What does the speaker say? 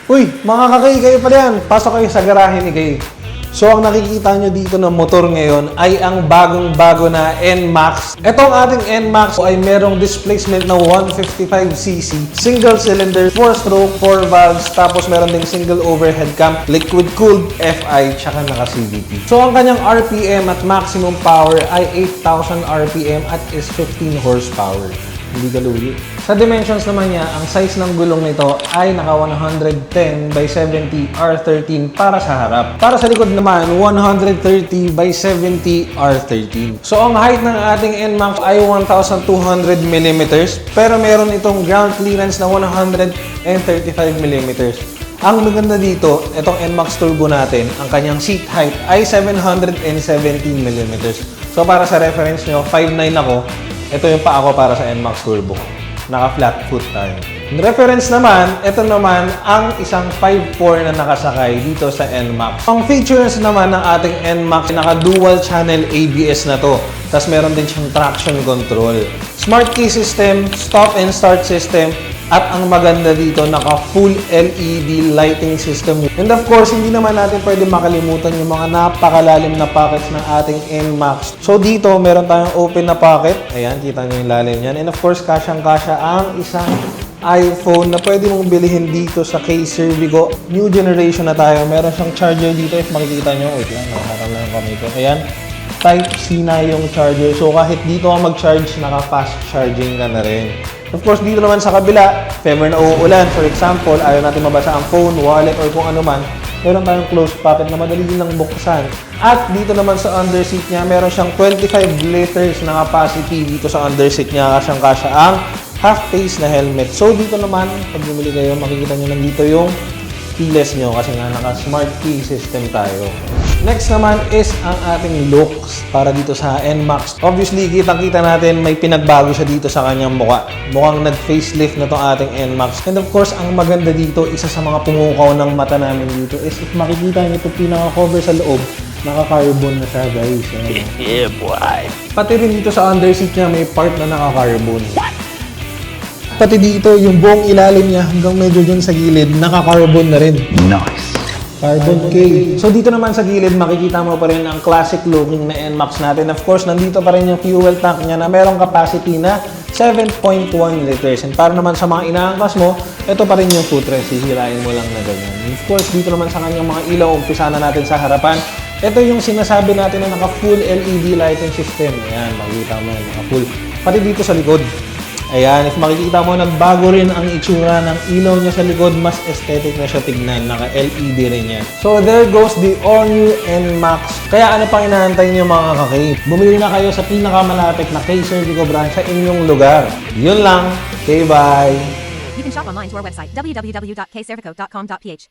Uy, mga kakay, kayo pala yan. Pasok kayo sa garahe ni Kay. So, ang nakikita nyo dito na motor ngayon ay ang bagong-bago na NMAX. Itong ating NMAX ay merong displacement na 155cc, single cylinder, 4-stroke, 4 valves, tapos meron ding single overhead cam, liquid-cooled, FI, tsaka naka-CVT. So, ang kanyang RPM at maximum power ay 8,000 RPM at is 15 horsepower. Hindi ka lugi. Sa dimensions naman niya, ang size ng gulong nito ay naka 110 by 70 R13 para sa harap. Para sa likod naman, 130 by 70 R13. So, ang height ng ating NMAX ay 1,200 mm, pero meron itong ground clearance na 135 mm. Ang maganda dito, itong NMAX Turbo natin, ang kanyang seat height ay 717 mm. So, para sa reference nyo, 5'9 ako. Ito yung paa ko para sa NMAX Turbo. Naka-flat foot tayo. Reference naman, ito naman ang isang 5'4 na nakasakay dito sa NMAX. Ang features naman ng ating NMAX, naka-dual channel ABS na to. Tapos meron din siyang traction control. Smart key system, stop and start system, at ang maganda dito, naka-full LED lighting system. And of course, hindi naman natin pwede makalimutan yung mga napakalalim na pockets ng ating NMAX. So dito, meron tayong open na pocket. Ayan, kita nyo yung lalim yan. And of course, kasyang-kasya ang isang iPhone na pwede mong bilhin dito sa K-Servigo. New generation na tayo. Meron siyang charger dito. If makikita nyo, wait lang, nakakarap lang kami ito. Ayan. Type-C na yung charger. So kahit dito ka mag-charge, naka-fast charging ka na rin. Of course, dito naman sa kabila, if ever na uulan, for example, ayaw natin mabasa ang phone, wallet, or kung ano man, meron tayong closed pocket na madali din lang buksan. At dito naman sa underseat niya, meron siyang 25 liters na capacity dito sa underseat niya, kasyang-kasya ang half-face na helmet. So dito naman, pag bumili kayo, makikita nyo nandito yung keyless nyo kasi nga naka-smart key system tayo. Next naman is ang ating looks para dito sa NMAX. Obviously, kitang-kita natin may pinagbago siya dito sa kanyang mukha. Mukhang nag-facelift na itong ating NMAX. And of course, ang maganda dito, isa sa mga pumukaw ng mata namin dito is if makikita nyo ito pinaka-cover sa loob, naka-carbon na siya, guys. Yeah, boy. Pati rin dito sa underseat niya, may part na naka-carbon. Pati dito, yung buong ilalim niya hanggang medyo dyan sa gilid, naka-carbon na rin. Nice. Carbon K. So dito naman sa gilid, makikita mo pa rin ang classic looking na NMAX natin. Of course, nandito pa rin yung fuel tank niya na merong capacity na 7.1 liters. And para naman sa mga inaangkas mo, ito pa rin yung footrest. Hihirain mo lang na ganyan. Of course, dito naman sa kanyang mga ilaw, umpisa na natin sa harapan. Ito yung sinasabi natin na naka-full LED lighting system. Ayan, makikita mo, naka-full. Pati dito sa likod. Ayan, if makikita mo, nagbago rin ang itsura ng ilaw niya sa likod. Mas aesthetic na siya tignan. Naka-LED rin yan. So, there goes the all-new NMAX. Kaya ano pang inaantay niyo mga kakay? Bumili na kayo sa pinakamalapit na K-Servigo branch sa inyong lugar. Yun lang. Okay, bye! You can shop online to our website, www.kservico.com.ph.